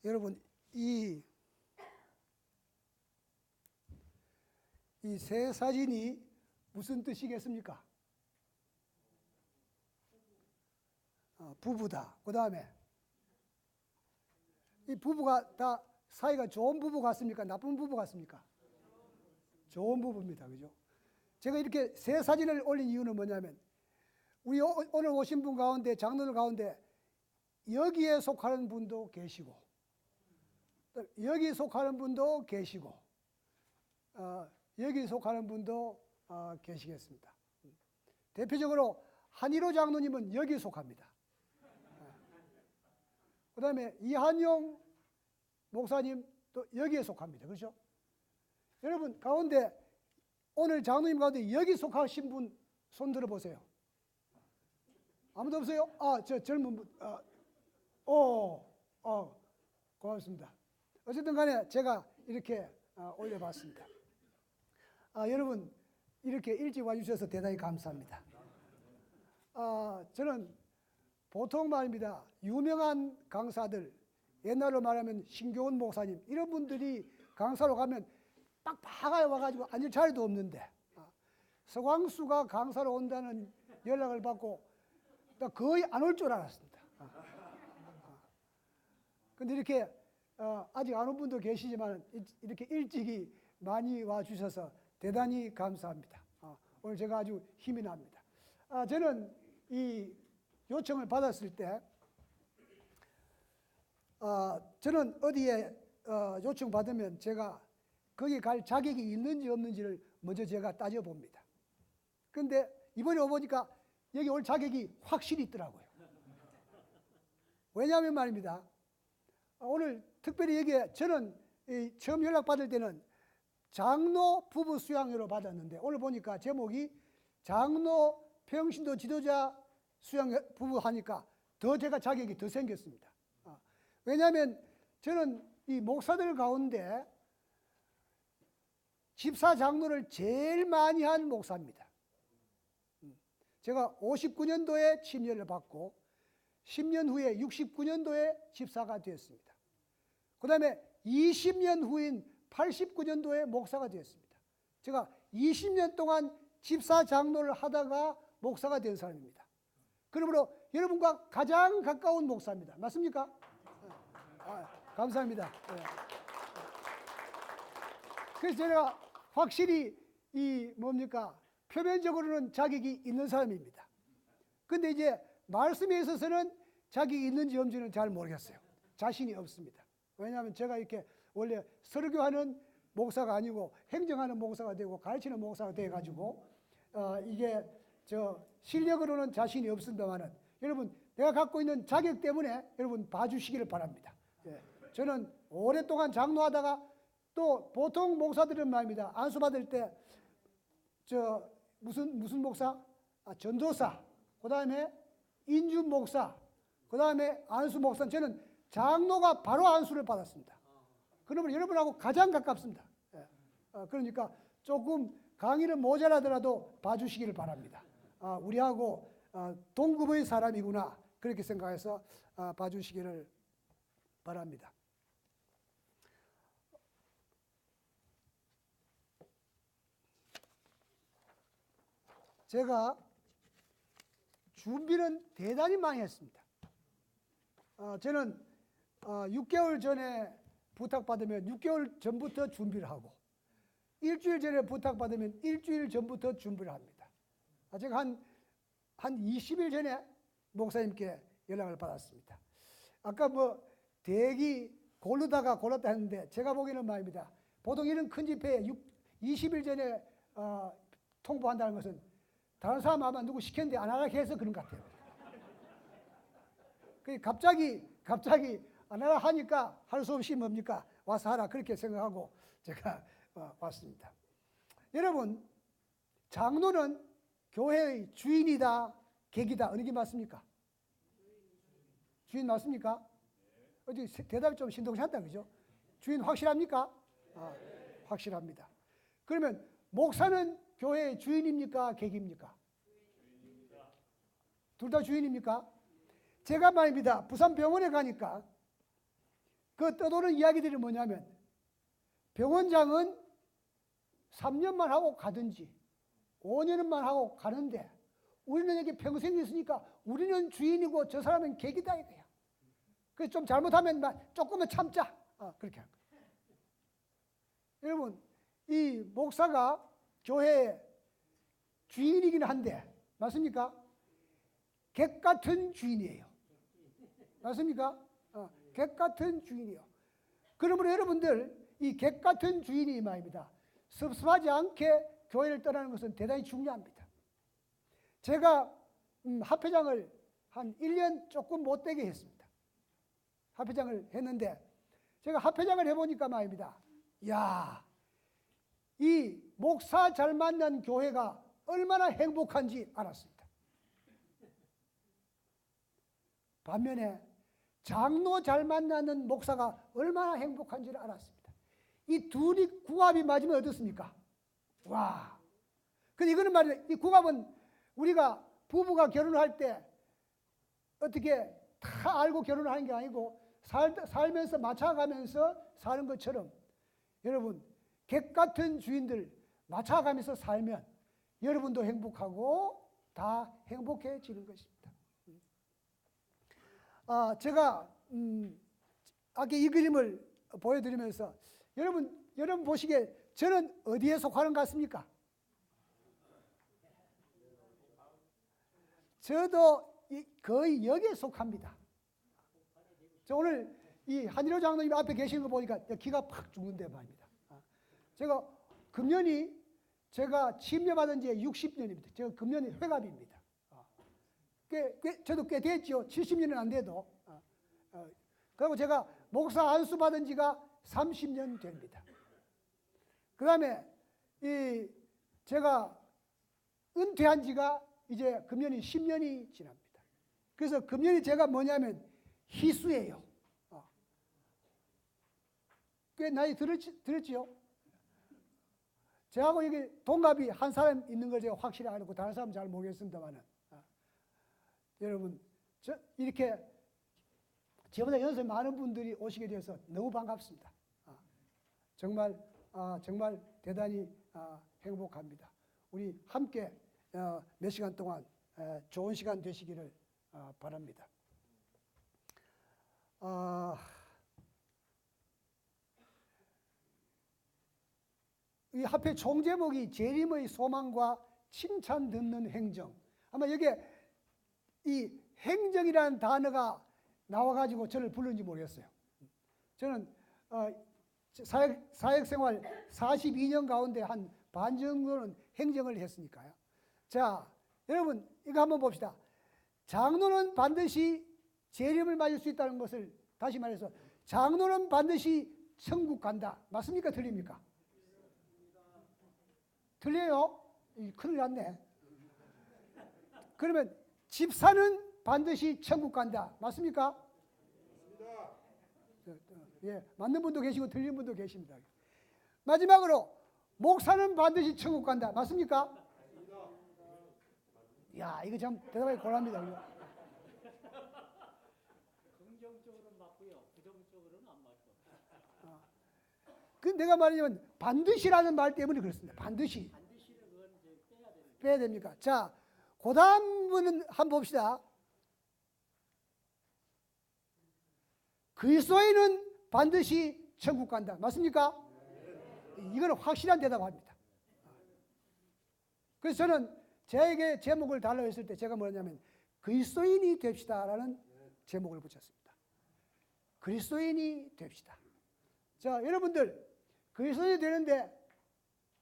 여러분, 이 세 사진이 무슨 뜻이겠습니까? 부부다. 그 다음에 이 부부가 다 사이가 좋은 부부 같습니까? 나쁜 부부 같습니까? 좋은 부부입니다. 그죠? 제가 이렇게 세 사진을 올린 이유는 뭐냐면, 우리 오늘 오신 분 가운데, 장로들 가운데 여기에 속하는 분도 계시고, 여기 속하는 분도 계시고, 여기 속하는 분도 계시겠습니다. 대표적으로 한일호 장로님은 여기 속합니다. 그 다음에 이한용 목사님 또 여기에 속합니다. 그렇죠? 여러분 가운데 오늘 장로님 가운데 여기 속하신 분 손 들어보세요. 아무도 없어요? 저 젊은 분. 고맙습니다. 어쨌든 간에 제가 이렇게 올려봤습니다. 여러분 이렇게 일찍 와주셔서 대단히 감사합니다. 저는 보통 말입니다. 유명한 강사들, 옛날로 말하면 신교원 목사님, 이런 분들이 강사로 가면 빡빡하게 와가지고 앉을 자리도 없는데, 서광수가 강사로 온다는 연락을 받고 나 거의 안 올 줄 알았습니다. 근데 이렇게 아직 안 온 분도 계시지만 이렇게 일찍이 많이 와주셔서 대단히 감사합니다. 오늘 제가 아주 힘이 납니다. 저는 이 요청을 받았을 때, 저는 어디에 요청받으면 제가 거기 갈 자격이 있는지 없는지를 먼저 제가 따져봅니다. 근데 이번에 와보니까 여기 올 자격이 확실히 있더라고요. 왜냐하면 말입니다. 오늘 특별히 여기에 저는 처음 연락받을 때는 장로 부부 수양회로 받았는데, 오늘 보니까 제목이 장로 평신도 지도자 수양회 부부 하니까 더 제가 자격이 더 생겼습니다. 왜냐하면 저는 이 목사들 가운데 집사 장로를 제일 많이 한 목사입니다. 제가 59년도에 침례를 받고 10년 후에 69년도에 집사가 되었습니다. 그 다음에 20년 후인 89년도에 목사가 되었습니다. 제가 20년 동안 집사 장로를 하다가 목사가 된 사람입니다. 그러므로 여러분과 가장 가까운 목사입니다. 맞습니까? 감사합니다. 그래서 제가 확실히 표면적으로는 자격이 있는 사람입니다. 근데 이제 말씀에 있어서는 자격이 있는지 없는지는 잘 모르겠어요. 자신이 없습니다. 왜냐하면 제가 이렇게 원래 설교하는 목사가 아니고 행정하는 목사가 되고 가르치는 목사가 돼가지고 이게 실력으로는 자신이 없습니다만은, 여러분 내가 갖고 있는 자격 때문에 여러분 봐주시기를 바랍니다. 저는 오랫동안 장로하다가 또 보통 목사들은 말입니다. 안수 받을 때 무슨 목사? 전도사, 그 다음에 인준 목사, 그 다음에 안수 목사. 저는 장로가 바로 안수를 받았습니다. 그러면 여러분하고 가장 가깝습니다. 그러니까 조금 강의는 모자라더라도 봐주시기를 바랍니다. 우리하고 동급의 사람이구나, 그렇게 생각해서 봐주시기를 바랍니다. 제가 준비는 대단히 많이 했습니다. 저는 6개월 전에 부탁받으면 6개월 전부터 준비를 하고, 일주일 전에 부탁받으면 일주일 전부터 준비를 합니다. 제가 한 20일 전에 목사님께 연락을 받았습니다. 아까 대기 고르다가 골랐다 했는데, 제가 보기에는 말입니다. 보통 이런 큰 집회에 20일 전에 통보한다는 것은 다른 사람 아마 누구 시켰는데 안 하게 해서 그런 것 같아요. 갑자기 안 하라 하니까 할 수 없이 와서 하라, 그렇게 생각하고 제가 왔습니다. 여러분, 장로는 교회의 주인이다, 객이다, 어느 게 맞습니까? 주인 맞습니까? 어디 대답이 좀 신동찮다, 그죠? 주인 확실합니까? 확실합니다. 그러면 목사는 교회의 주인입니까, 객입니까? 둘 다 주인입니까? 제가 말입니다. 부산 병원에 가니까 그 떠도는 이야기들이 뭐냐면 병원장은 3년만 하고 가든지 5년만 하고 가는데 우리는 여기 평생 있으니까 우리는 주인이고 저 사람은 객이다 이거야. 그래서 좀 잘못하면 조금만 참자. 그렇게 한 거예요. 여러분, 이 목사가 교회의 주인이긴 한데 맞습니까? 객 같은 주인이에요. 맞습니까? 객 같은 주인이요. 그러므로 여러분들 이 객 같은 주인이 이 말입니다. 섭섭하지 않게 교회를 떠나는 것은 대단히 중요합니다. 제가 합회장을 한 1년 조금 못되게 했습니다. 합회장을 했는데 제가 합회장을 해보니까 말입니다. 야, 이 목사 잘 만난 교회가 얼마나 행복한지 알았습니다. 반면에 장로 잘 만나는 목사가 얼마나 행복한지를 알았습니다. 이 둘이 궁합이 맞으면 어떻습니까? 와. 근데 이거는 말이에요. 이 궁합은 우리가 부부가 결혼할 때 어떻게 다 알고 결혼을 하는 게 아니고 살면서 맞춰가면서 사는 것처럼 여러분 객 같은 주인들 맞춰가면서 살면 여러분도 행복하고 다 행복해지는 것입니다. 제가 아까 이 그림을 보여드리면서 여러분 보시기에 저는 어디에 속하는 것 같습니까? 저도 거의 여기에 속합니다. 저 오늘 이 한일호 장로님 앞에 계시는 거 보니까 기가 팍 죽는데 말입니다. 제가 금년이 제가 침례받은 지 60년입니다. 제가 금년이 회갑입니다. 저도 꽤 됐죠. 70년은 안 돼도. 그리고 제가 목사 안수 받은 지가 30년 됩니다. 그 다음에 제가 은퇴한 지가 이제 금년이 10년이 지납니다. 그래서 금년이 제가 뭐냐면 희수예요. 꽤 나이 들었지요? 저하고 여기 동갑이 한 사람 있는 걸 제가 확실히 알고 다른 사람은 잘 모르겠습니다만은 여러분 이렇게 저보다 연세 많은 분들이 오시게 돼서 너무 반갑습니다. 정말 대단히 행복합니다. 우리 함께 몇 시간 동안 좋은 시간 되시기를 바랍니다. 이 합회 총제목이 재림의 소망과 칭찬 듣는 행정. 아마 여기에 이 행정이라는 단어가 나와가지고 저를 부르는지 모르겠어요. 저는 사역생활 42년 가운데 한 반 정도는 행정을 했으니까요. 자, 여러분 이거 한번 봅시다. 장로는 반드시 재림을 맞을 수 있다는 것을 다시 말해서 장로는 반드시 천국 간다. 맞습니까? 틀립니까? 틀려요? 큰일 났네. 그러면 집사는 반드시 천국 간다. 맞습니까? 예, 맞는 분도 계시고 틀린 분도 계십니다. 마지막으로 목사는 반드시 천국 간다. 맞습니까? 야, 이거 참 대단히 곤합니다. 긍정적으로는 맞고요. 부정적으로는 안 맞죠. 그 내가 말하자면 반드시라는 말 때문에 그렇습니다. 반드시. 반드시는 그건 이제 빼야 됩니까? 자, 그 다음 분은 한번 봅시다. 그리스도인은 반드시 천국 간다. 맞습니까? 이거는 확실한 대답합니다. 그래서 저는 저에게 제목을 달라고 했을 때 제가 뭐냐면 그리스도인이 됩시다라는 제목을 붙였습니다. 그리스도인이 됩시다. 자, 여러분들 그리스도인이 되는데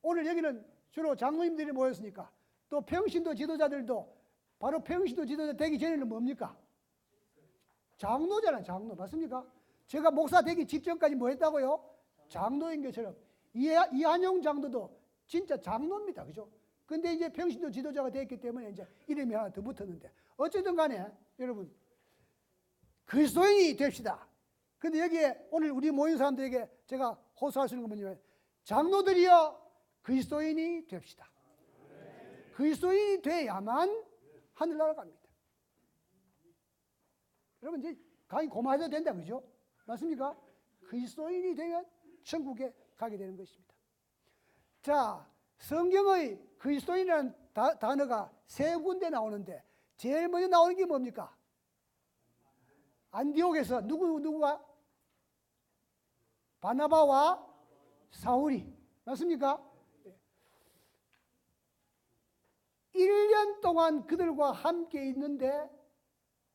오늘 여기는 주로 장로님들이 모였으니까 또 평신도 지도자들도 바로 평신도 지도자 되기 전에는 뭡니까? 장로잖아요. 장로. 맞습니까? 제가 목사 되기 직전까지 뭐 했다고요? 장로인 것처럼 이한용 장로도 진짜 장로입니다. 그죠? 근데 이제 평신도 지도자가 됐기 때문에 이제 이름이 하나 더 붙었는데 어쨌든 간에 여러분 그리스도인이 됩시다. 근데 여기에 오늘 우리 모인 사람들에게 제가 호소할 수 있는 건 뭐냐면 장로들이여 그리스도인이 됩시다. 그리스도인이 돼야만 하늘나라 갑니다. 여러분 이제 강의 고마워도 된다. 그죠? 맞습니까? 그리스도인이 되면 천국에 가게 되는 것입니다. 자, 성경의 그리스도인이라는 단어가 세 군데 나오는데 제일 먼저 나오는 게 뭡니까? 안디옥에서 누구가? 바나바와 사울이. 맞습니까? 1년 동안 그들과 함께 있는데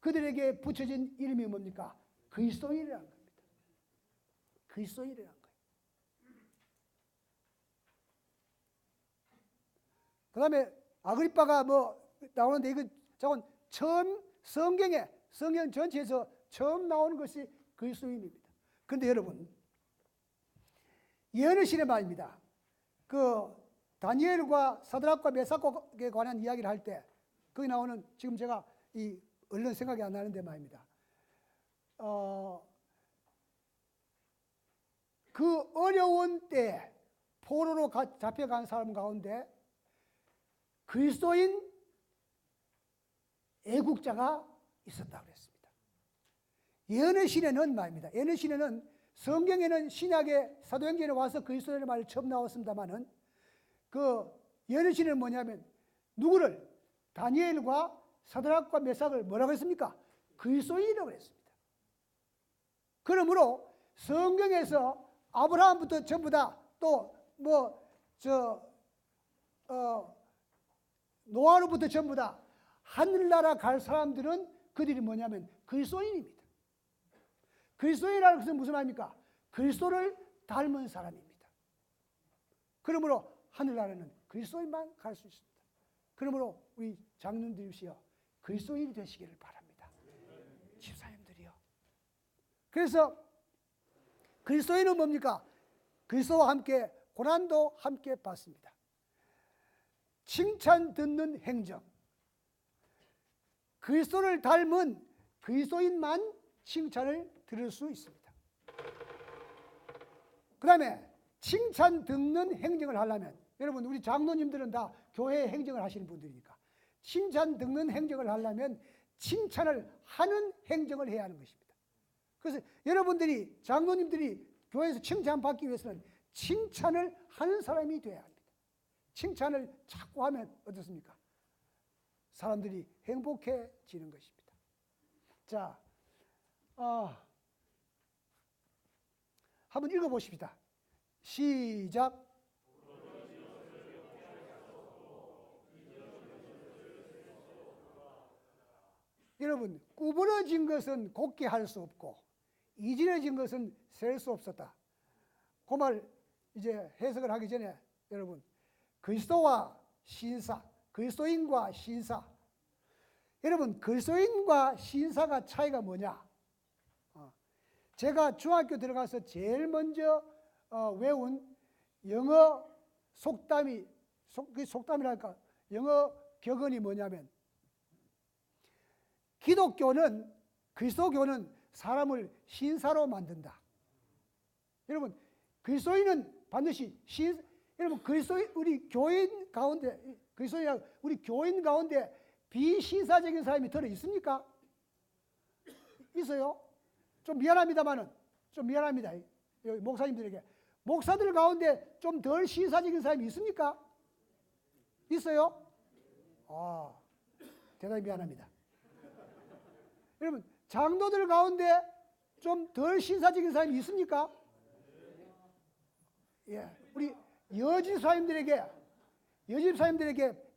그들에게 붙여진 이름이 뭡니까? 그리스도인이라는 겁니다. 그리스도인이라는 거예요. 그 다음에 아그리빠가 뭐 나오는데 이거 저건 처음 성경 전체에서 처음 나오는 것이 그리스도인입니다. 그런데 여러분, 예언의 신의 말입니다. 그 다니엘과 사드락과 메삭에 관한 이야기를 할 때 거기 나오는, 지금 제가 이 얼른 생각이 안 나는데 말입니다. 그 어려운 때에 포로로 잡혀간 사람 가운데 그리스도인 애국자가 있었다고 그랬습니다. 예언의 시내는 말입니다. 예언의 시내는 성경에는 신약의 사도행전에 와서 그리스도인의 말이 처음 나왔습니다만은 그 예언의 시내는 뭐냐면 누구를? 다니엘과 사드락과 메삭을 뭐라고 했습니까? 그리스도인이라고 했습니다. 그러므로 성경에서 아브라함부터 전부 다 또 노아로부터 전부 다 하늘나라 갈 사람들은 그들이 뭐냐면 그리스도인입니다. 그리스도인이라는 것은 무슨 말입니까? 그리스도를 닮은 사람입니다. 그러므로 하늘나라는 그리스도인만 갈 수 있습니다. 그러므로 우리 장로님들이시여 그리스도인이 되시기를 바랍니다. 집사님들이요. 그래서 그리스도인은 뭡니까? 그리스도와 함께 고난도 함께 받습니다. 칭찬 듣는 행정. 그리스도를 닮은 그리스도인만 칭찬을 들을 수 있습니다. 그 다음에 칭찬 듣는 행정을 하려면, 여러분 우리 장로님들은 다 교회 행정을 하시는 분들이니까 칭찬 듣는 행정을 하려면 칭찬을 하는 행정을 해야 하는 것입니다. 그래서 여러분들이, 장로님들이 교회에서 칭찬받기 위해서는 칭찬을 하는 사람이 되어야 합니다. 칭찬을 자꾸 하면 어떻습니까? 사람들이 행복해지는 것입니다. 자, 한번 읽어보십시다. 시작. 여러분, 구부러진 것은 곱게 할 수 없고 이질해진 것은 셀 수 없었다. 그 말 이제 해석을 하기 전에 여러분, 그리스도와 신사, 그리스도인과 신사. 여러분, 그리스도인과 신사가 차이가 뭐냐? 제가 중학교 들어가서 제일 먼저 외운 영어 속담이랄까, 영어 격언이 뭐냐면, 기독교는, 그리스도교는 사람을 신사로 만든다. 여러분, 그리스도인은 반드시 여러분, 그리스도인, 우리 교인 가운데, 그리스도인, 우리 교인 가운데 비신사적인 사람이 들어 있습니까? 있어요? 좀 미안합니다만은, 좀 미안합니다. 여기 목사님들에게. 목사들 가운데 좀 덜 신사적인 사람이 있습니까? 있어요? 대단히 미안합니다. 여러분, 장로들 가운데 좀 덜 신사적인 사람이 있습니까? 예, 우리 여집 사님들에게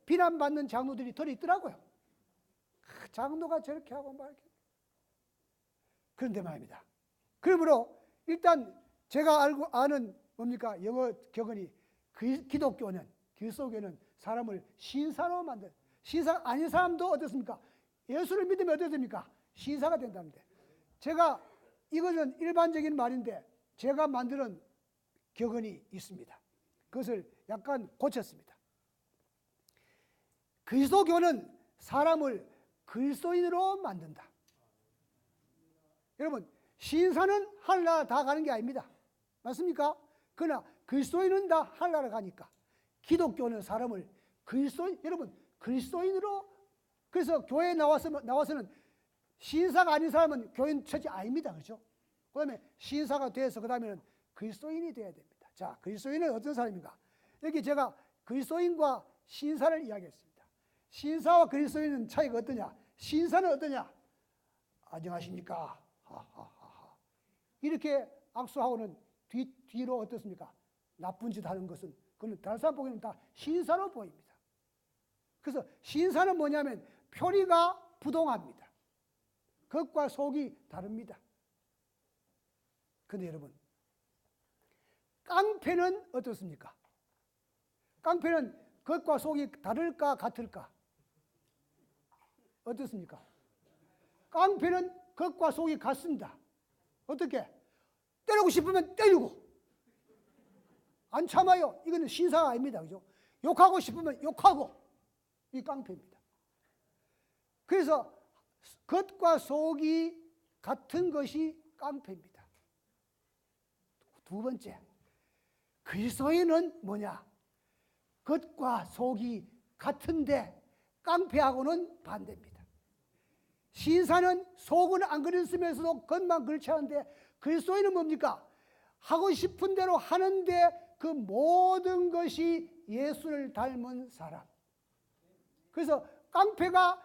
비난받는 장로들이 덜 있더라고요. 장로가 저렇게 하고 말이렇게. 그런데 말입니다. 그러므로 일단 제가 아는 뭡니까? 영어 격언이 기독교는, 그리스도교는 사람을 신사로 만든, 신사 아닌 사람도 어떻습니까? 예수를 믿으면 어떻습니까? 신사가 된다는데, 제가 이것은 일반적인 말인데 제가 만드는 격언이 있습니다. 그것을 약간 고쳤습니다. 그리스도교는 사람을 그리스도인으로 만든다. 여러분, 신사는 하늘나라 다 가는 게 아닙니다. 맞습니까? 그러나 그리스도인은 다 하늘나라 가니까 기독교는 사람을 여러분, 그리스도인으로. 그래서 교회에 나와서는 신사가 아닌 사람은 교인 처지 아닙니다. 그렇죠? 그다음에 신사가 돼서 그다음에는 그리스도인이 돼야 됩니다. 자, 그리스도인은 어떤 사람인가? 여기 제가 그리스도인과 신사를 이야기했습니다. 신사와 그리스도인은 차이가 어떠냐? 신사는 어떠냐? 안녕하십니까? 하하하하. 이렇게 악수하고는 뒤로 어떻습니까? 나쁜 짓 하는 것은 그는 다른 사람 보기에는 다 신사로 보입니다. 그래서 신사는 뭐냐면 표리가 부동합니다. 겉과 속이 다릅니다. 근데 여러분, 깡패는 어떻습니까? 깡패는 겉과 속이 다를까 같을까? 어떻습니까? 깡패는 겉과 속이 같습니다. 어떻게? 때리고 싶으면 때리고 안 참아요. 이거는 신사가 아닙니다. 그죠? 욕하고 싶으면 욕하고. 이 깡패입니다. 그래서 겉과 속이 같은 것이 깡패입니다. 두 번째, 그리스도인은 뭐냐? 겉과 속이 같은데 깡패하고는 반대입니다. 신사는 속은 안 그렸으면서도 겉만 그렇지 않은데 그리스도인은 뭡니까? 하고 싶은 대로 하는데 그 모든 것이 예수를 닮은 사람. 그래서 깡패가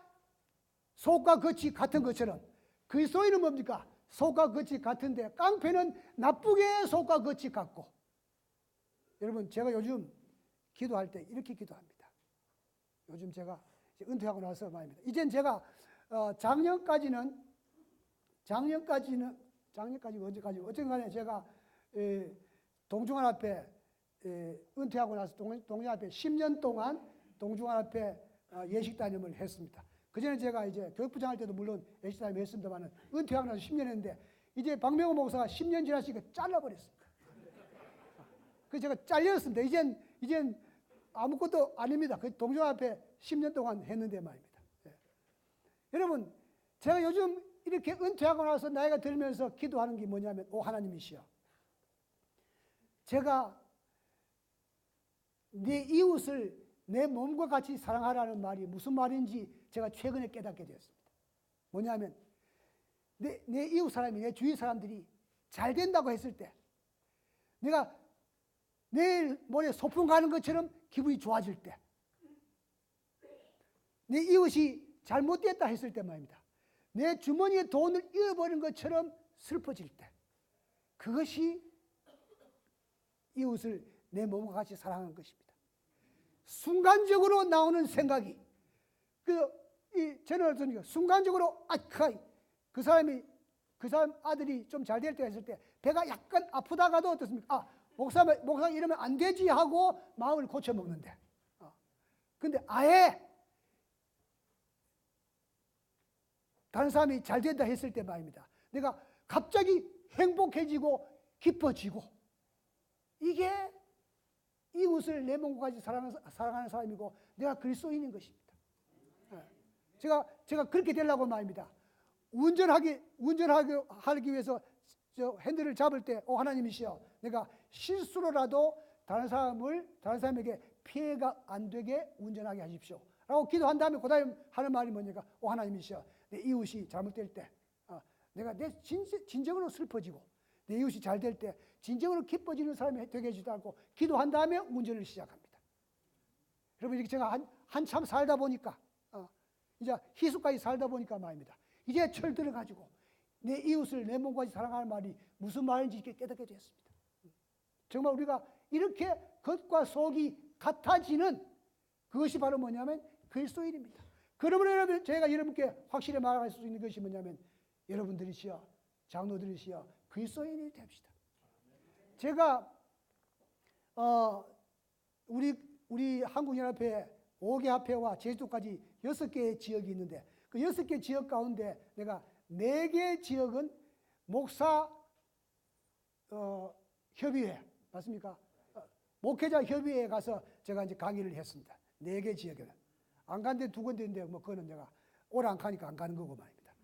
속과 겉이 같은 것처럼 그리스도인은 뭡니까? 속과 겉이 같은데 깡패는 나쁘게 속과 겉이 같고. 여러분, 제가 요즘 기도할 때 이렇게 기도합니다. 요즘 제가 은퇴하고 나서 말입니다. 이젠 제가 작년까지 언제까지 어쨌든 간에 제가 동중한 앞에 은퇴하고 나서 동중한 앞에 10년 동안 동중한 앞에 예식 담임을 했습니다. 그전에 제가 이제 교육부장 할 때도 물론 예식 담임 했습니다만 은퇴하고 나서 10년 했는데 이제 박명호 목사가 10년 지나시니까 잘라버렸습니다. 그래서 제가 잘렸습니다. 이젠 아무것도 아닙니다. 그 동중한 앞에 10년 동안 했는데 말입니다. 여러분, 제가 요즘 이렇게 은퇴하고 나서 나이가 들면서 기도하는 게 뭐냐면, 오 하나님이시여, 제가 내 이웃을 내 몸과 같이 사랑하라는 말이 무슨 말인지 제가 최근에 깨닫게 되었습니다. 뭐냐면 내 이웃 사람이, 내 주위 사람들이 잘 된다고 했을 때 내가 내일 모레 소풍 가는 것처럼 기분이 좋아질 때, 내 이웃이 잘못됐다 했을 때 말입니다. 내 주머니에 돈을 잃어버린 것처럼 슬퍼질 때, 그것이 이웃을 내 몸과 같이 사랑하는 것입니다. 순간적으로 나오는 생각이, 저는 어떻습니까? 순간적으로 그 사람 아들이 좀 잘 될 때 했을 때 배가 약간 아프다가도 어떻습니까? 목사 이러면 안 되지 하고 마음을 고쳐 먹는데, 근데 아예 다른 사람이 잘 된다 했을 때 말입니다. 내가 갑자기 행복해지고 기뻐지고, 이게 이웃을 내 몸과 같이 사랑하는 사람이고 내가 그리스도인인 것입니다. 제가 그렇게 되려고 말입니다. 운전하기 위해서 저 핸들을 잡을 때, 오 하나님이시여, 내가 실수로라도 다른 사람에게 피해가 안 되게 운전하게 하십시오 라고 기도한 다음에 그 다음에 하는 말이 뭐냐면, 오 하나님이시여, 내 이웃이 잘못될 때 내가 진정으로 슬퍼지고 내 이웃이 잘 될 때 진정으로 기뻐지는 사람이 되게 해주지 않고 기도한 다음에 운전을 시작합니다. 여러분, 이렇게 제가 한참 살다 보니까 이제 희숙까지 살다 보니까 말입니다. 이제 철 들어가지고 내 이웃을 내 몸까지 사랑하는 말이 무슨 말인지 이렇게 깨닫게 되었습니다. 정말 우리가 이렇게 겉과 속이 같아지는 그것이 바로 뭐냐면 그리스도인입니다. 그러므로 여러분, 제가 여러분께 확실히 말할 수 있는 것이 뭐냐면, 여러분들이시여, 장로들이시여, 그리스도인이 됩시다. 제가 우리 한국연합회 5개 합회와 제주도까지 6개의 지역이 있는데, 그 6개 지역 가운데 내가 4개 지역은 목사 협의회, 맞습니까? 목회자 협의회에 가서 제가 이제 강의를 했습니다. 4개 지역에는. 안 간 데 2군데인데 뭐 그거는 내가 오래 안 가니까 안 가는 거고 말입니다.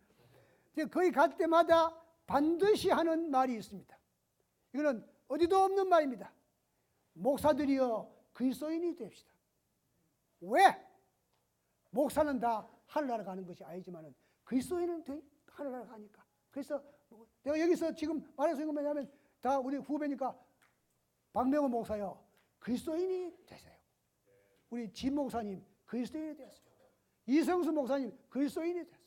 제가 거기 갈 때마다 반드시 하는 말이 있습니다. 이거는 어디도 없는 말입니다. 목사들이여, 그리스도인이 됩시다. 왜? 목사는 다 하늘나라 가는 것이 아니지만은 그리스도인은 하늘나라 가니까. 그래서 내가 여기서 지금 말해서 이건 뭐냐면 다 우리 후배니까 박명호 목사요. 그리스도인이 되세요. 우리 진 목사님 그리스도인이 되었어요. 이성수 목사님 그리스도인이 됐어요.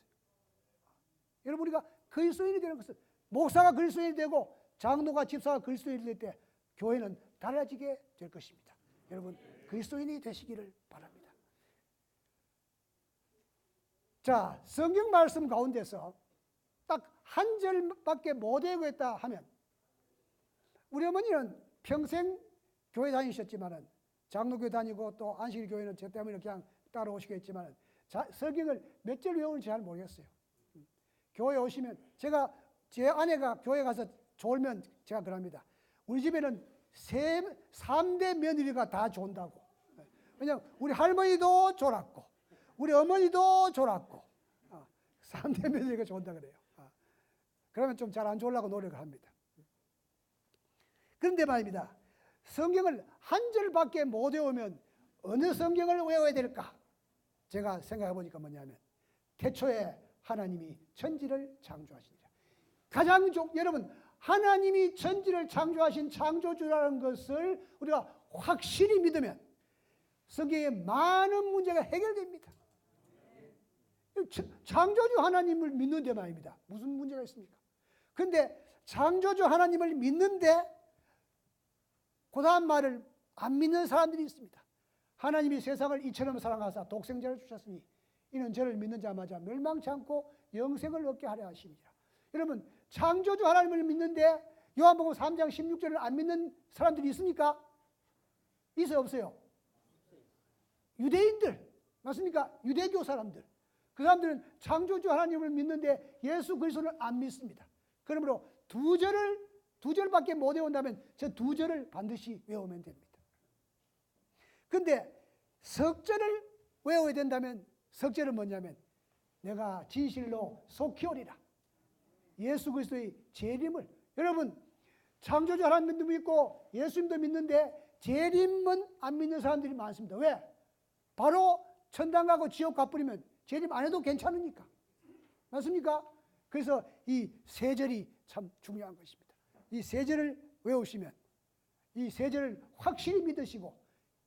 여러분 우리가 그리스도인이 되는 것은 목사가 그리스도인이 되고 장로가 집사가 그리스도인이 될 때 교회는 달라지게 될 것입니다. 여러분 그리스도인이 되시기를 바랍니다. 자, 성경 말씀 가운데서 딱 한 절밖에 못 외우겠다 하면 우리 어머니는 평생 교회 다니셨지만은 장로교회 다니고 또 안식일교회는 저 때문에 그냥 따라오시겠지만은 성경을 몇 절 외우는지 잘 모르겠어요. 교회 오시면 제 아내가 교회 가서 졸면 제가 그럽니다. 우리 집에는 3대 며느리가 다 존다고. 왜냐하면 우리 할머니도 졸았고 우리 어머니도 졸았고 3대 며느리가 존다 그래요. 그러면 좀 잘 안 졸라고 노력을 합니다. 그런데 말입니다. 성경을 한 절밖에 못 외우면 어느 성경을 외워야 될까? 제가 생각해 보니까 뭐냐면 태초에 하나님이 천지를 창조하시니라. 여러분 하나님이 천지를 창조하신 창조주라는 것을 우리가 확실히 믿으면 성경의 많은 문제가 해결됩니다. 창조주 하나님을 믿는데 말입니다. 무슨 문제가 있습니까? 그런데 창조주 하나님을 믿는데 그 다음 말을 안 믿는 사람들이 있습니다. 하나님이 세상을 이처럼 사랑하사 독생자를 주셨으니 이는 저를 믿는 자마다 멸망치 않고 영생을 얻게 하려 하시니라. 여러분 창조주 하나님을 믿는데 요한복음 3장 16절을 안 믿는 사람들이 있습니까? 있어요 없어요? 유대인들 맞습니까? 유대교 사람들. 그 사람들은 창조주 하나님을 믿는데 예수 그리스도를 안 믿습니다. 그러므로 두 절밖에 못 외운다면 저 두 절을 반드시 외우면 됩니다. 그런데 석절을 외워야 된다면 석절은 뭐냐면 내가 진실로 속히 오리라. 예수 그리스도의 재림을 여러분 창조주 하나님도 믿고 예수님도 믿는데 재림은 안 믿는 사람들이 많습니다. 왜? 바로 천당 가고 지옥 가버리면 재림 안 해도 괜찮으니까. 맞습니까? 그래서 이 세 절이 참 중요한 것입니다. 이 세 절을 외우시면 이 세 절을 확실히 믿으시고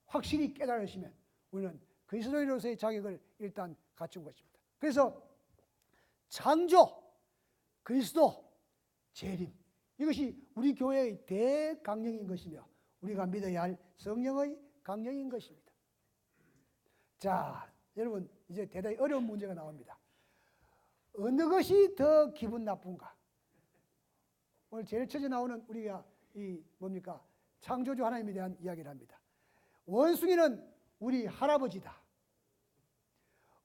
확실히 깨달으시면 우리는 그리스도인으로서의 자격을 일단 갖춘 것입니다. 그래서 창조, 그리스도, 재림 이것이 우리 교회의 대강령인 것이며 우리가 믿어야 할 성령의 강령인 것입니다. 자, 여러분 이제 대단히 어려운 문제가 나옵니다. 어느 것이 더 기분 나쁜가? 오늘 제일 처제 나오는 우리가 이 뭡니까? 창조주 하나님에 대한 이야기를 합니다. 원숭이는 우리 할아버지다.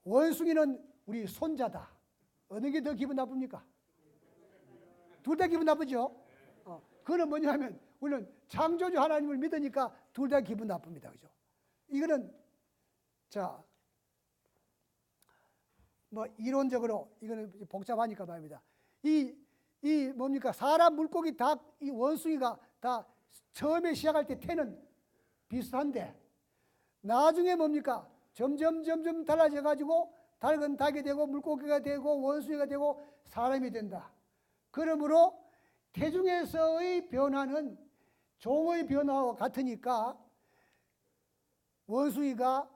원숭이는 우리 손자다. 어느 게 더 기분 나쁩니까? 둘 다 기분 나쁘죠? 그거는 뭐냐면 우리는 창조주 하나님을 믿으니까 둘 다 기분 나쁩니다. 그죠? 이거는 자, 뭐 이론적으로 이거는 복잡하니까 말입니다. 이 뭡니까? 사람, 물고기, 닭, 이 원숭이가 다 처음에 시작할 때 태는 비슷한데 나중에 뭡니까? 점점 달라져 가지고 닭은 닭이 되고 물고기가 되고 원숭이가 되고 사람이 된다. 그러므로 태중에서의 변화는 종의 변화와 같으니까 원숭이가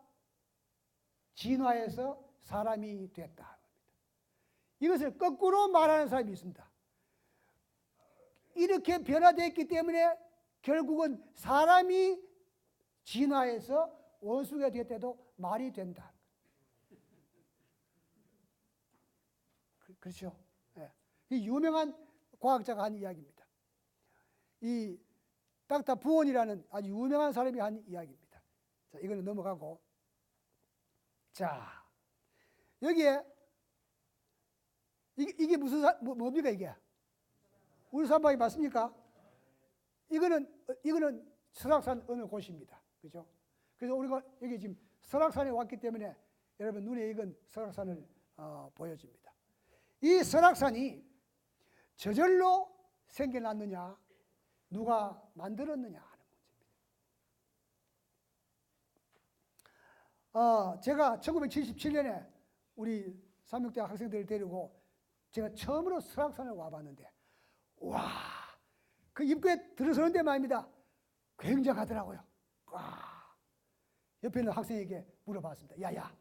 진화해서 사람이 됐다. 이것을 거꾸로 말하는 사람이 있습니다. 이렇게 변화됐기 때문에 결국은 사람이 진화해서 원숭이가 됐대도 말이 된다. 그렇죠? 네. 이 유명한 과학자가 한 이야기입니다. 이 닥터 부원이라는 아주 유명한 사람이 한 이야기입니다. 자, 이거는 넘어가고. 자, 여기에 이게 무슨 뭡니까 이게? 울산방이 맞습니까? 이거는 설악산 어느 곳입니다. 그죠? 그래서 우리가 여기 지금 설악산에 왔기 때문에 여러분 눈에 익은 설악산을 보여줍니다. 이 설악산이 저절로 생겨났느냐, 누가 만들었느냐 하는 문제입니다. 제가 1977년에 우리 삼육대학 학생들을 데리고 제가 처음으로 설악산을 와봤는데 와, 그 입구에 들어서는데 말입니다. 굉장하더라고요. 와, 옆에 있는 학생에게 물어봤습니다. 야야,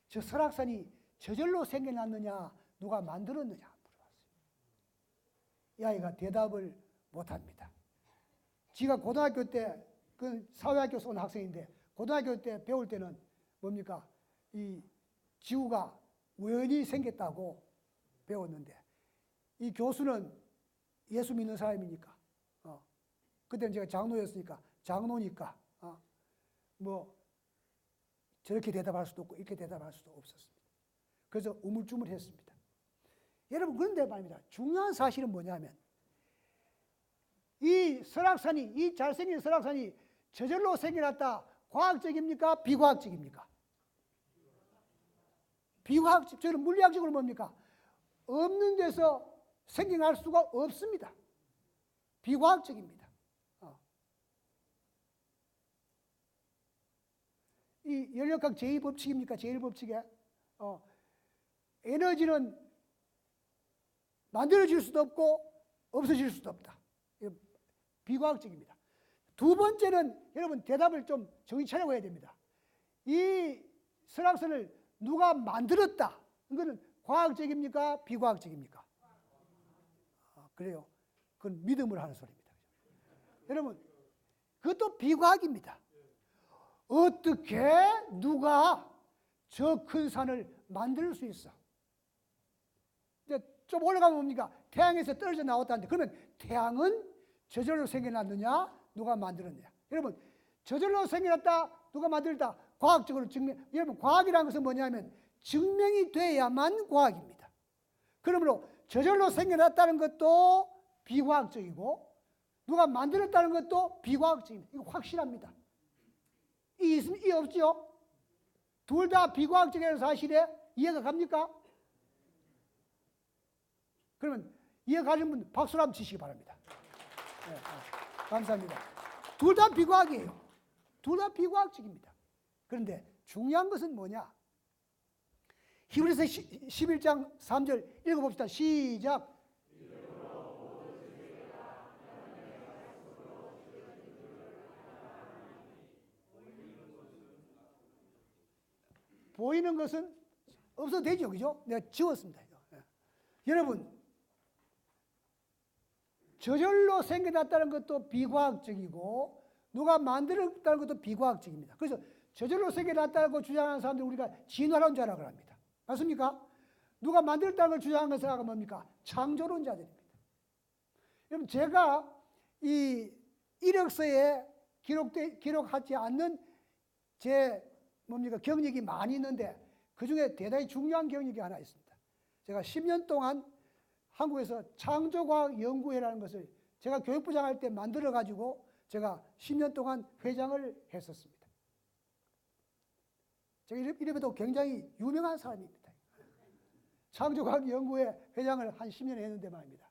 저 설악산이 저절로 생겨났느냐, 누가 만들었느냐 물어봤어요. 이 아이가 대답을 못합니다. 지가 고등학교 때, 그 사회학교 온 학생인데, 고등학교 때 배울 때는 뭡니까? 이 지구가 우연히 생겼다고 배웠는데, 이 교수는 예수 믿는 사람이니까, 그때는 제가 장로였으니까, 장로니까, 뭐, 저렇게 대답할 수도 없고, 이렇게 대답할 수도 없었습니다. 그래서 우물쭈물했습니다. 여러분, 그런데 말입니다. 중요한 사실은 뭐냐면, 이 설악산이, 이 잘생긴 설악산이 저절로 생겨났다. 과학적입니까? 비과학적입니까? 비과학적, 저는 물리학적으로 뭡니까? 없는 데서 생겨날 수가 없습니다. 비과학적입니다. 이 연력학 제2법칙입니까? 제1법칙에 에너지는 만들어질 수도 없고 없어질 수도 없다. 비과학적입니다. 두 번째는 여러분 대답을 좀 정신 차리고 해야 됩니다. 이 설악산을 누가 만들었다. 이거는 과학적입니까? 비과학적입니까? 그래요. 그건 믿음으로 하는 소리입니다. 여러분, 그것도 비과학입니다. 어떻게 누가 저 큰 산을 만들 수 있어? 이제 좀 올라가면 뭡니까? 태양에서 떨어져 나왔다는데, 그러면 태양은 저절로 생겨났느냐? 누가 만들었느냐? 여러분, 저절로 생겨났다, 누가 만들었다? 과학적으로 여러분, 과학이라는 것은 뭐냐면 증명이 돼야만 과학입니다. 그러므로 저절로 생겨났다는 것도 비과학적이고, 누가 만들었다는 것도 비과학적입니다. 이거 확실합니다. 이 없죠? 둘 다 비과학적인 사실에 이해가 갑니까? 그러면 이해 가는 분 박수를 한번 치시기 바랍니다. 네, 감사합니다. 둘 다 비과학이에요. 둘 다 비과학적입니다. 그런데 중요한 것은 뭐냐? 히브리서 11장 3절 읽어봅시다. 시작. 보이는 것은 없어도 되죠, 그죠? 내가 지웠습니다. 여러분, 저절로 생겨났다는 것도 비과학적이고 누가 만들었다는 것도 비과학적입니다. 그래서 저절로 생겨났다고 주장하는 사람들 우리가 진화론자라고 합니다. 맞습니까? 누가 만들었다는 걸 주장하는 사람은 뭡니까? 창조론자들입니다. 여러분, 제가 이 이력서에 기록하지 않는 제 경력이 많이 있는데 그 중에 대단히 중요한 경력이 하나 있습니다. 제가 10년 동안 한국에서 창조과학연구회라는 것을 제가 교육부장 할 때 만들어가지고 제가 10년 동안 회장을 했었습니다. 제가 이름에도 굉장히 유명한 사람입니다. 창조과학연구회 회장을 한 10년 했는데 말입니다.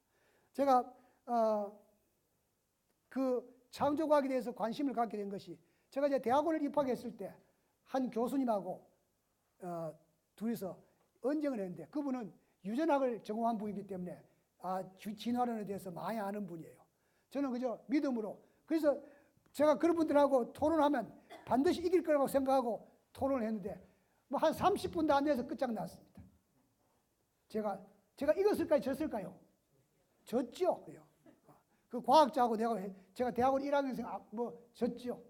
제가 그 창조과학에 대해서 관심을 갖게 된 것이 제가 이제 대학원을 입학했을 때 한 교수님하고 둘이서 언쟁을 했는데 그분은 유전학을 전공한 분이기 때문에 진화론에 대해서 많이 아는 분이에요. 저는 그저 믿음으로. 그래서 제가 그런 분들하고 토론하면 반드시 이길 거라고 생각하고 토론을 했는데 뭐 한 30분도 안 돼서 끝장났습니다. 제가 이겼을까요? 졌을까요? 졌죠. 그 과학자하고 제가 대학원 1학년생 졌죠.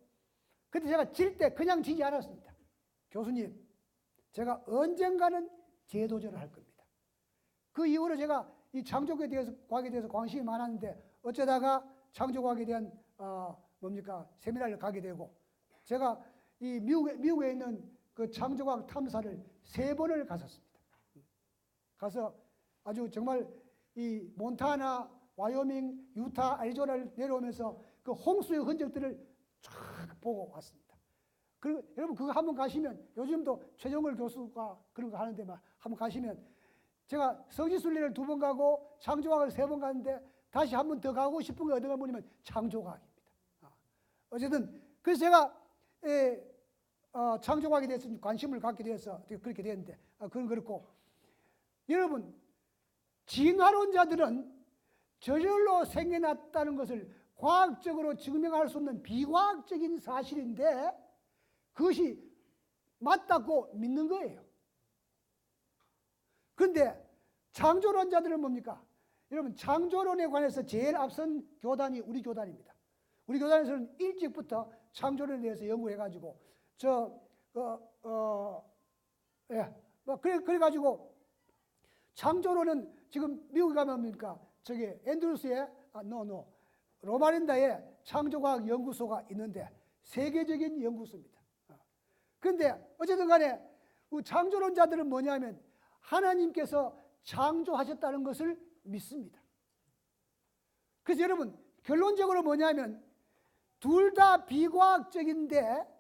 근데 제가 질 때 그냥 지지 않았습니다. 교수님, 제가 언젠가는 재도전을 할 겁니다. 그 이후로 제가 이 창조과학에 대해서 관심이 많았는데 어쩌다가 창조과학에 대한 세미나를 가게 되고 제가 이 미국에 있는 그 창조과학 탐사를 3번을 갔었습니다. 가서 아주 정말 이 몬타나, 와이오밍, 유타, 애리조나를 내려오면서 그 홍수의 흔적들을 쫙 보고 왔습니다. 그리고 여러분 그거 한번 가시면 요즘도 최정걸 교수가 그런 거 하는데 한번 가시면 제가 성지순례를 2번 가고 창조과학을 3번 갔는데 다시 한 번 더 가고 싶은 게 어디가 뭐냐면 창조과학입니다. 어쨌든 그래서 제가 창조과학에 대해서 관심을 갖게 되어서 그렇게 됐는데 그건 그렇고 여러분 진화론자들은 저절로 생겨났다는 것을 과학적으로 증명할 수 없는 비과학적인 사실인데 그것이 맞다고 믿는 거예요. 그런데 창조론자들은 뭡니까? 여러분, 창조론에 관해서 제일 앞선 교단이 우리 교단입니다. 우리 교단에서는 일찍부터 창조론에 대해서 연구해가지고 그래가지고 창조론은 지금 미국에 가면 뭡니까? 저기 앤드루스의 로마린다의 창조과학 연구소가 있는데 세계적인 연구소입니다. 그런데 어쨌든 간에 창조론자들은 뭐냐면 하나님께서 창조하셨다는 것을 믿습니다. 그래서 여러분, 결론적으로 뭐냐면 둘 다 비과학적인데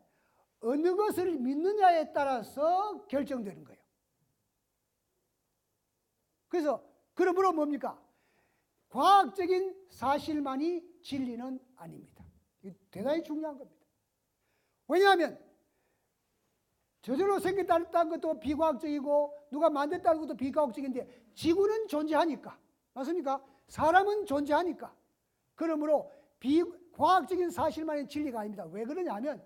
어느 것을 믿느냐에 따라서 결정되는 거예요. 그래서 그러므로 뭡니까? 과학적인 사실만이 진리는 아닙니다. 이게 대단히 중요한 겁니다. 왜냐하면 저절로 생겼다는 것도 비과학적이고 누가 만들었다는 것도 비과학적인데 지구는 존재하니까, 맞습니까? 사람은 존재하니까. 그러므로 비과학적인 사실만이 진리가 아닙니다. 왜 그러냐면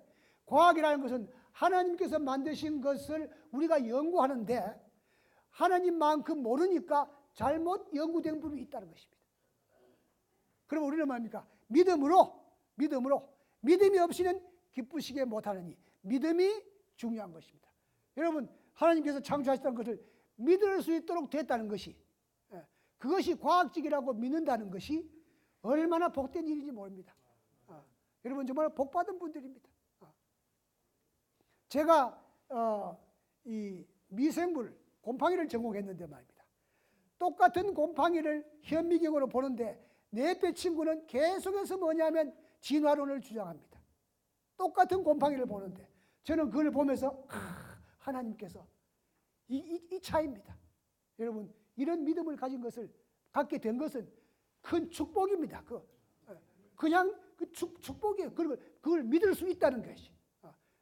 과학이라는 것은 하나님께서 만드신 것을 우리가 연구하는데 하나님만큼 모르니까 잘못 연구된 부분이 있다는 것입니다. 그럼 우리는 뭡니까? 믿음으로 믿음이 없이는 기쁘시게 못하느니 믿음이 중요한 것입니다. 여러분, 하나님께서 창조하셨다는 것을 믿을 수 있도록 됐다는 것이, 그것이 과학적이라고 믿는다는 것이 얼마나 복된 일인지 모릅니다. 여러분, 정말 복받은 분들입니다. 제가 이 미생물 곰팡이를 전공했는데 말입니다. 똑같은 곰팡이를 현미경으로 보는데 내 옆에 친구는 계속해서 뭐냐면 진화론을 주장합니다. 똑같은 곰팡이를 보는데 저는 그걸 보면서 하나님께서 이 차이입니다. 여러분, 이런 믿음을 갖게 된 것은 큰 축복입니다. 그냥 축복이에요. 그걸 믿을 수 있다는 것이.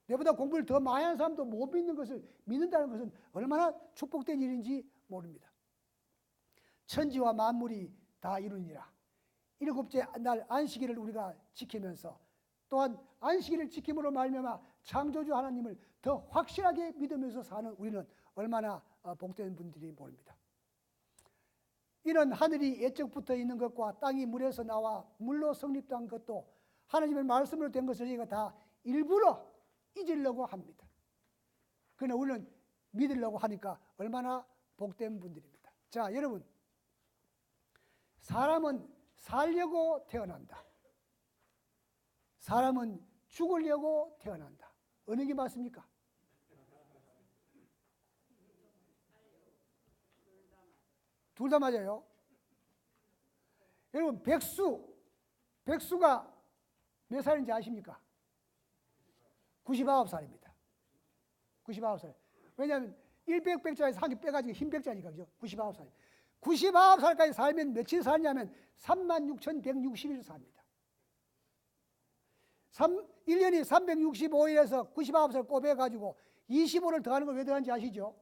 내보다 공부를 더 많이 하는 사람도 못 믿는 것을 믿는다는 것은 얼마나 축복된 일인지 모릅니다. 천지와 만물이 다 이루니라. 일곱째 날 안식일을 우리가 지키면서 또한 안식일을 지킴으로 말미암아 창조주 하나님을 더 확실하게 믿으면서 사는 우리는 얼마나 복된 분들이 모릅니다. 이런 하늘이 예적부터 있는 것과 땅이 물에서 나와 물로 성립된 것도 하나님의 말씀으로 된 것을 저희가 다 일부러 잊으려고 합니다. 그러나 우리는 믿으려고 하니까 얼마나 복된 분들입니다. 자, 여러분, 사람은 살려고 태어난다. 사람은 죽으려고 태어난다. 어느 게 맞습니까? 둘 다 맞아요. 여러분, 백수가 몇 살인지 아십니까? 99살입니다. 99살. 왜냐하면 100백자에서 한 개 빼가지고 흰 백자니까, 그죠? 99살. 99살까지 살면 며칠 사냐면 36,160일 삽니다. 1년이 365일에서 99살 꼽아가지고 25를 더하는 걸 왜 더하는지 아시죠?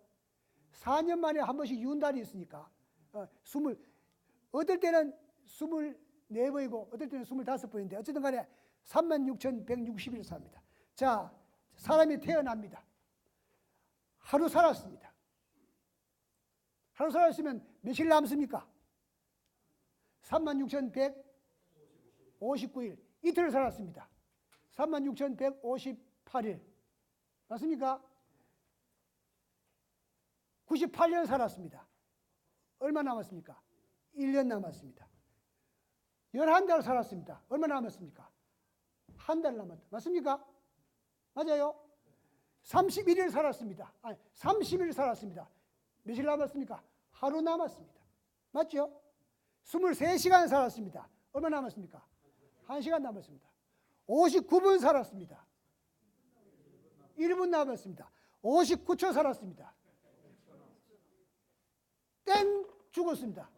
4년 만에 한 번씩 윤달이 있으니까 어떨 때는 24번이고 어떨 때는 25번인데 어쨌든 간에 36,160일 삽니다. 자, 사람이 태어납니다. 하루 살았습니다. 하루 살았으면 며칠 남습니까? 36,159일. 이틀을 살았습니다. 36,158일. 맞습니까? 98년 살았습니다. 얼마 남았습니까? 1년 남았습니다. 11달 살았습니다. 얼마 남았습니까? 한 달 남았다. 맞습니까? 맞아요? 31일 살았습니다. 30일 살았습니다. 며칠 남았습니까? 하루 남았습니다. 맞죠? 23시간 살았습니다. 얼마 남았습니까? 1시간 남았습니다. 59분 살았습니다. 1분 남았습니다. 59초 살았습니다. 땡! 죽었습니다.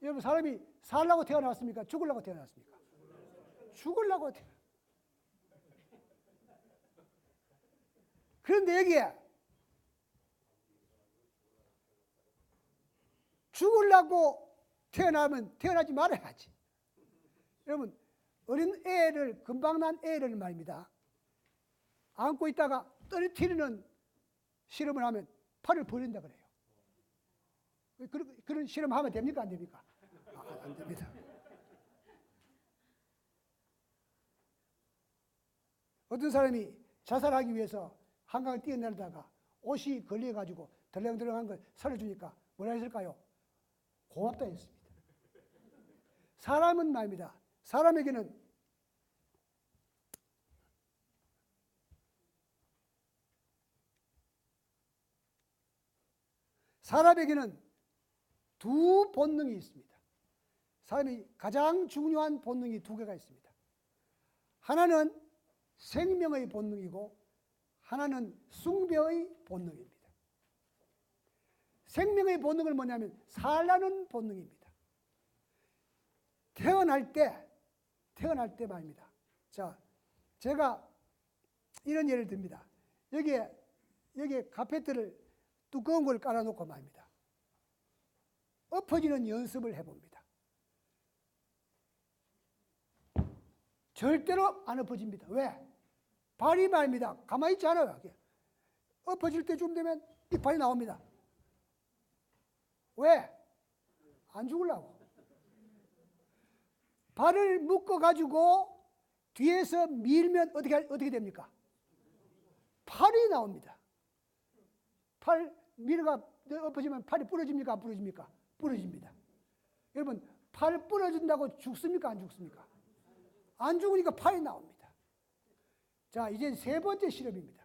여러분, 사람이 살라고 태어났습니까? 죽으려고 태어났습니까? 죽으려고 태어났습니다. 그런데 여기에 죽으려고 태어나면 태어나지 말아야지. 여러분, 어린 애를, 금방 난 애를 말입니다. 안고 있다가 떨어뜨리는 실험을 하면 팔을 버린다 그래요. 그런 실험하면 됩니까? 안 됩니까? 안 됩니다. 어떤 사람이 자살하기 위해서 한강을 뛰어내리다가 옷이 걸려가지고 덜렁덜렁한 걸 살려주니까 뭐라 했을까요? 고맙다 했습니다. 사람은 말입니다. 사람에게는 두 본능이 있습니다. 사람이 가장 중요한 본능이 두 개가 있습니다. 하나는 생명의 본능이고 하나는 숭배의 본능입니다. 생명의 본능은 뭐냐면 살라는 본능입니다. 태어날 때 말입니다. 자, 제가 이런 예를 듭니다. 여기에 카페트를 두꺼운 걸 깔아놓고 말입니다. 엎어지는 연습을 해봅니다. 절대로 안 엎어집니다. 왜? 발이 말입니다. 가만히 있지 않아요. 엎어질 때쯤 되면 이 발이 나옵니다. 왜? 안 죽으려고. 발을 묶어가지고 뒤에서 밀면 어떻게 됩니까? 팔이 나옵니다. 팔 밀어가 엎어지면 팔이 부러집니까? 안 부러집니까? 부러집니다. 여러분, 팔 부러진다고 죽습니까? 안 죽습니까? 안 죽으니까 팔이 나옵니다. 자, 이제 세 번째 실험입니다.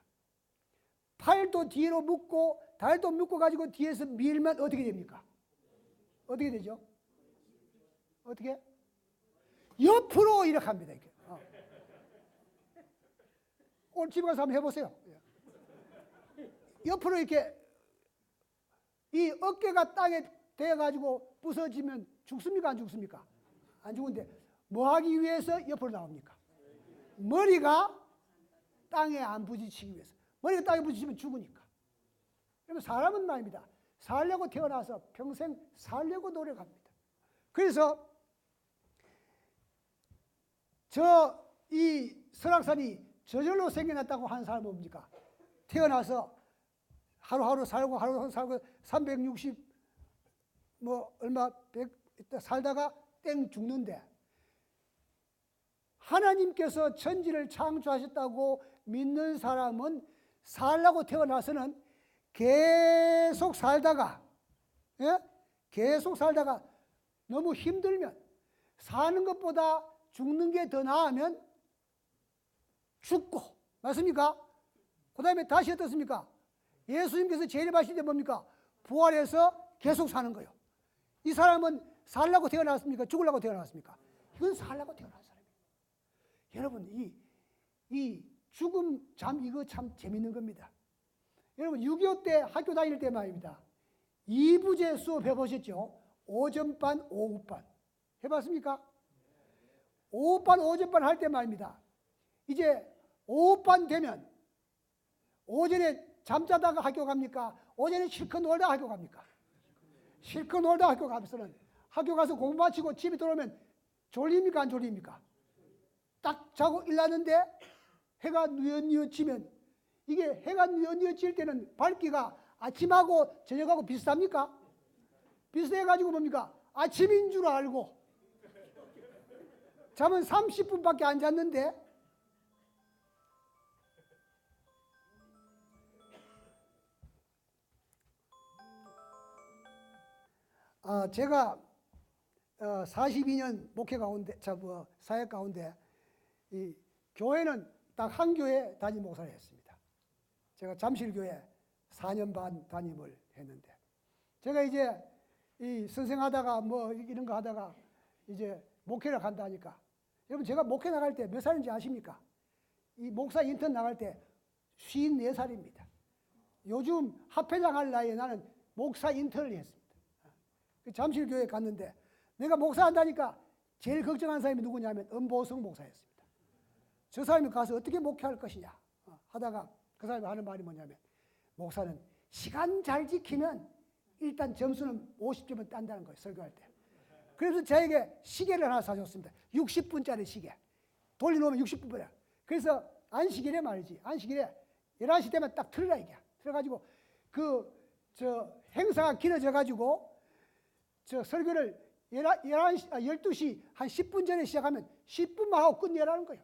팔도 뒤로 묶고 다리도 묶어가지고 뒤에서 밀면 어떻게 됩니까? 어떻게 되죠? 어떻게? 옆으로 이렇게 합니다. 이렇게. 오늘 집에 가서 한번 해보세요. 옆으로 이렇게 이 어깨가 땅에 대어가지고 부서지면 죽습니까? 안 죽습니까? 안 죽은데 뭐 하기 위해서 옆으로 나옵니까? 머리가 땅에 안 부딪히기 위해서. 머리가 땅에 부딪히면 죽으니까. 그러면 사람은 말입니다. 살려고 태어나서 평생 살려고 노력합니다. 그래서 이 설악산이 저절로 생겨났다고 하는 사람은 뭡니까? 태어나서 하루하루 살고 360 100 살다가 땡 죽는데 하나님께서 천지를 창조하셨다고 믿는 사람은 살라고 태어나서는 계속 살다가 너무 힘들면 사는 것보다 죽는 게 더 나으면 죽고 맞습니까? 그 다음에 다시 어떻습니까? 예수님께서 재림하실 때 뭡니까? 부활해서 계속 사는 거예요. 이 사람은 살라고 태어났습니까? 죽으려고 태어났습니까? 이건 살라고 태어난 사람이에요. 여러분 이 죽음 이거 참 재밌는 겁니다. 여러분 6.25 때 학교 다닐 때 말입니다. 2부제 수업 해보셨죠? 오전반, 오후반 해봤습니까? 오후반, 오전반 할 때 말입니다. 이제 오후반 되면 오전에 잠자다가 학교 갑니까? 오전에 실컷 놀다 학교 갑니까? 실컷 놀다 학교 가서는 학교 가서 공부 마치고 집에 돌아오면 졸립니까? 안 졸립니까? 딱 자고 일어났는데 해가 뉘엿뉘엿지면 이게 해가 뉘엿뉘엿질 때는 밝기가 아침하고 저녁하고 비슷합니까? 비슷해가지고 뭡니까? 아침인 줄 알고 잠은 30분밖에 안 잤는데 제가 42년 목회 가운데, 사역 가운데 이 교회는 딱 한 교회 담임 목사를 했습니다. 제가 잠실교회 4년 반 담임을 했는데 제가 이제 이 선생하다가 뭐 이런 거 하다가 이제 목회를 간다 하니까 여러분 제가 목회 나갈 때 몇 살인지 아십니까? 이 목사 인턴 나갈 때 54살입니다. 요즘 합회장 할 나이에 나는 목사 인턴을 했습니다. 잠실교회 갔는데 내가 목사한다니까 제일 걱정한 사람이 누구냐면 엄보성 목사였습니다. 저 사람이 가서 어떻게 목회할 것이냐 하다가 그 사람이 하는 말이 뭐냐면 목사는 시간 잘 지키면 일단 점수는 50점은 딴다는 거예요. 설교할 때. 그래서 저에게 시계를 하나 사줬습니다. 60분짜리 시계. 돌려놓으면 60분이야. 그래서 안식일에 말이지. 안식일에 11시 되면 딱 틀어라 이게. 틀어가지고 행사가 길어져가지고 설교를 12시 한 10분 전에 시작하면 10분만 하고 끝내라는 거예요.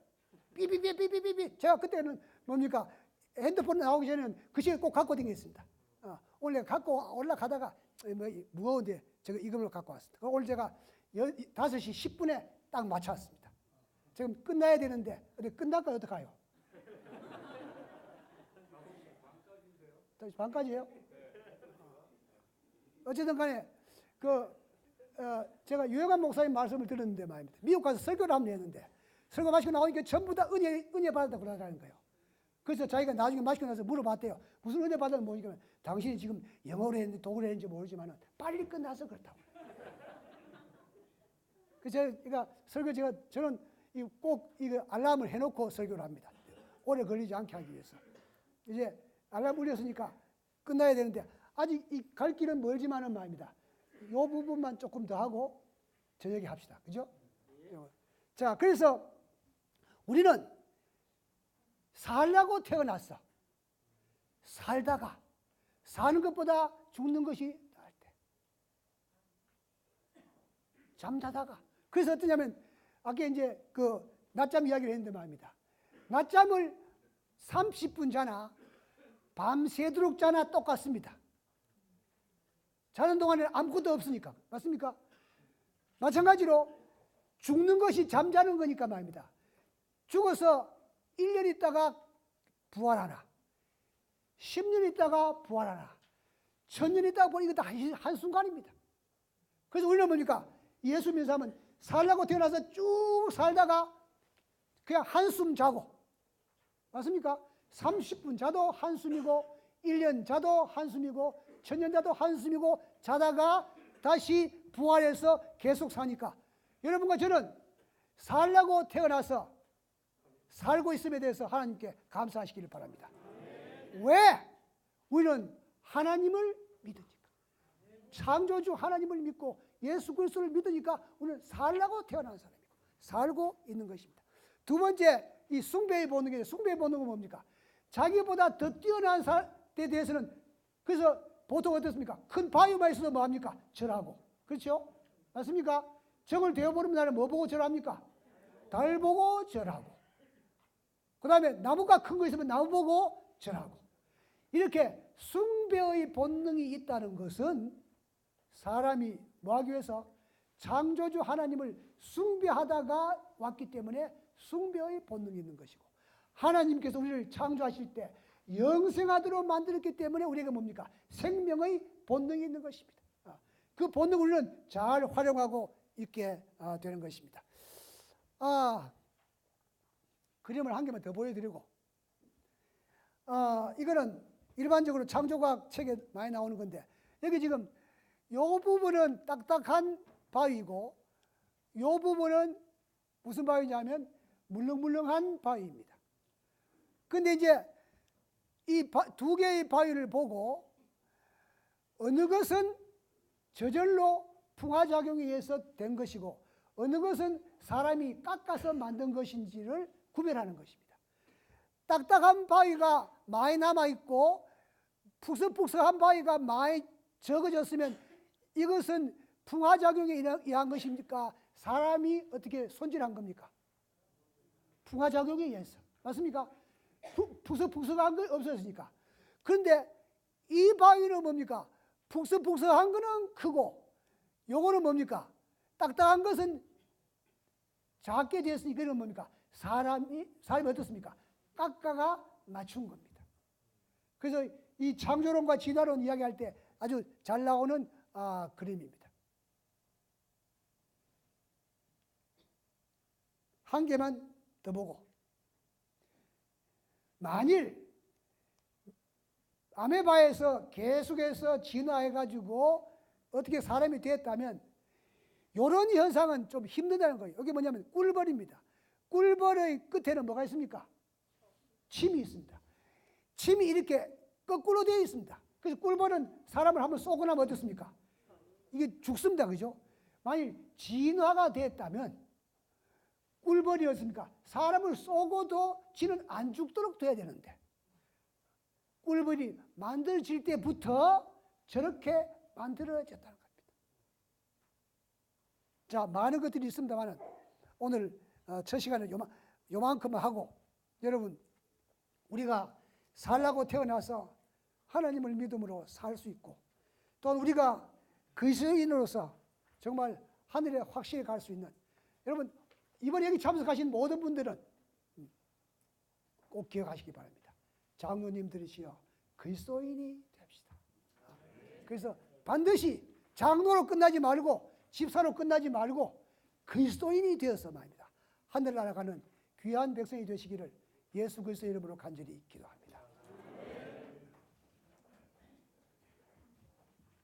삐삐삐삐삐삐. 제가 그때는 뭡니까? 핸드폰 나오기 전에는 그 시계 꼭 갖고 다녔습니다. 오늘 갖고 올라가다가 무거운데 제가 이걸로 갖고 왔습니다. 오늘 제가 5시 10분에 딱 맞췄습니다. 지금 끝나야 되는데 어디 끝날까 어떡해요? 5시 반까지예요? 어쨌든 간에 제가 유영한 목사님 말씀을 들었는데 말입니다. 미국 가서 설교를 한번 했는데 설교 마치고 나오니까 전부 다 은혜 받았다고 그러더라는 거예요. 그래서 자기가 나중에 마시고 나서 물어봤대요. 무슨 은혜 받았는지 모르니까 당신이 지금 영어로 했는지 독일어 했는지 모르지만 빨리 끝나서 그렇다고. 그래서 저는 꼭 이거 알람을 해놓고 설교를 합니다. 오래 걸리지 않게 하기 위해서. 이제 알람 울렸으니까 끝나야 되는데 아직 이 갈 길은 멀지만은 말입니다. 이 부분만 조금 더 하고 저녁에 합시다. 그죠? 자, 그래서 우리는 살라고 태어났어. 살다가 사는 것보다 죽는 것이 나을 때. 잠자다가. 그래서 어떠냐면 아까 이제 낮잠 이야기를 했는데 말입니다. 낮잠을 30분 자나 밤새도록 자나 똑같습니다. 자는 동안에 아무것도 없으니까. 맞습니까? 마찬가지로 죽는 것이 잠자는 거니까 말입니다. 죽어서 1년 있다가 부활하나 10년 있다가 부활하나 1000년 있다가 보니 이거 다 한순간입니다. 그래서 우리는 뭡니까? 예수 믿는 사람은 살라고 태어나서 쭉 살다가 그냥 한숨 자고 맞습니까? 30분 자도 한숨이고 1년 자도 한숨이고 1000년 자도 한숨이고 자다가 다시 부활해서 계속 사니까 여러분과 저는 살라고 태어나서 살고 있음에 대해서 하나님께 감사하시기를 바랍니다. 왜? 우리는 하나님을 믿으니까. 창조주 하나님을 믿고 예수 그리스도를 믿으니까 우리는 살라고 태어난 사람이고 살고 있는 것입니다. 두 번째, 이 숭배의 본능이에요. 숭배의 본능은 뭡니까? 자기보다 더 뛰어난 사람에 대해서는 그래서 보통 어떻습니까? 큰 바위만 있어도 뭐합니까? 절하고. 그렇죠? 맞습니까? 정을 되어버리면 나는 뭐 보고 절합니까? 달 보고 절하고. 그 다음에 나무가 큰 거 있으면 나무 보고 절하고. 이렇게 숭배의 본능이 있다는 것은 사람이 뭐하기 위해서? 창조주 하나님을 숭배하다가 왔기 때문에 숭배의 본능이 있는 것이고 하나님께서 우리를 창조하실 때 영생하도록 만들었기 때문에 우리가 뭡니까? 생명의 본능이 있는 것입니다. 그 본능을 우리는 잘 활용하고 있게 되는 것입니다. 그림을 한 개만 더 보여드리고 이거는 일반적으로 창조과학 책에 많이 나오는 건데 여기 지금 요 부분은 딱딱한 바위고 요 부분은 무슨 바위냐면 물렁물렁한 바위입니다. 근데 이제 이 두 개의 바위를 보고 어느 것은 저절로 풍화작용에 의해서 된 것이고 어느 것은 사람이 깎아서 만든 것인지를 구별하는 것입니다. 딱딱한 바위가 많이 남아있고 푹석푹석한 바위가 많이 적어졌으면 이것은 풍화작용에 의한 것입니까? 사람이 어떻게 손질한 겁니까? 풍화작용에 의해서. 맞습니까? 푹석푹석한 거 없었으니까. 그런데 이 바위는 뭡니까? 푹석푹석한 거는 크고 요거는 뭡니까? 딱딱한 것은 작게 됐으니까 이건 뭡니까? 사람이 어떻습니까? 깎아가 맞춘 겁니다. 그래서 이 창조론과 진화론 이야기할 때 아주 잘 나오는 그림입니다. 한 개만 더 보고 만일 아메바에서 계속해서 진화해가지고 어떻게 사람이 됐다면 이런 현상은 좀 힘들다는 거예요. 이게 뭐냐면 꿀벌입니다. 꿀벌의 끝에는 뭐가 있습니까? 침이 있습니다. 침이 이렇게 거꾸로 되어 있습니다. 그래서 꿀벌은 사람을 한번 쏘고 나면 어떻습니까? 이게 죽습니다. 그죠? 만일 진화가 됐다면 꿀벌이었습니까? 사람을 쏘고도 지는 안 죽도록 돼야 되는데 꿀벌이 만들어질 때부터 저렇게 만들어졌다는 겁니다. 자, 많은 것들이 있습니다만 오늘 첫 시간에 요만큼만 하고 여러분 우리가 살라고 태어나서 하나님을 믿음으로 살 수 있고 또한 우리가 그리스도인으로서 정말 하늘에 확실히 갈 수 있는 여러분 이번에 여기 참석하신 모든 분들은 꼭 기억하시기 바랍니다. 장로님들이시여 그리스도인이 됩시다. 그래서 반드시 장로로 끝나지 말고 집사로 끝나지 말고 그리스도인이 되어서 말입니다. 하늘나라 가는 귀한 백성이 되시기를 예수 그리스도 이름으로 간절히 기도합니다.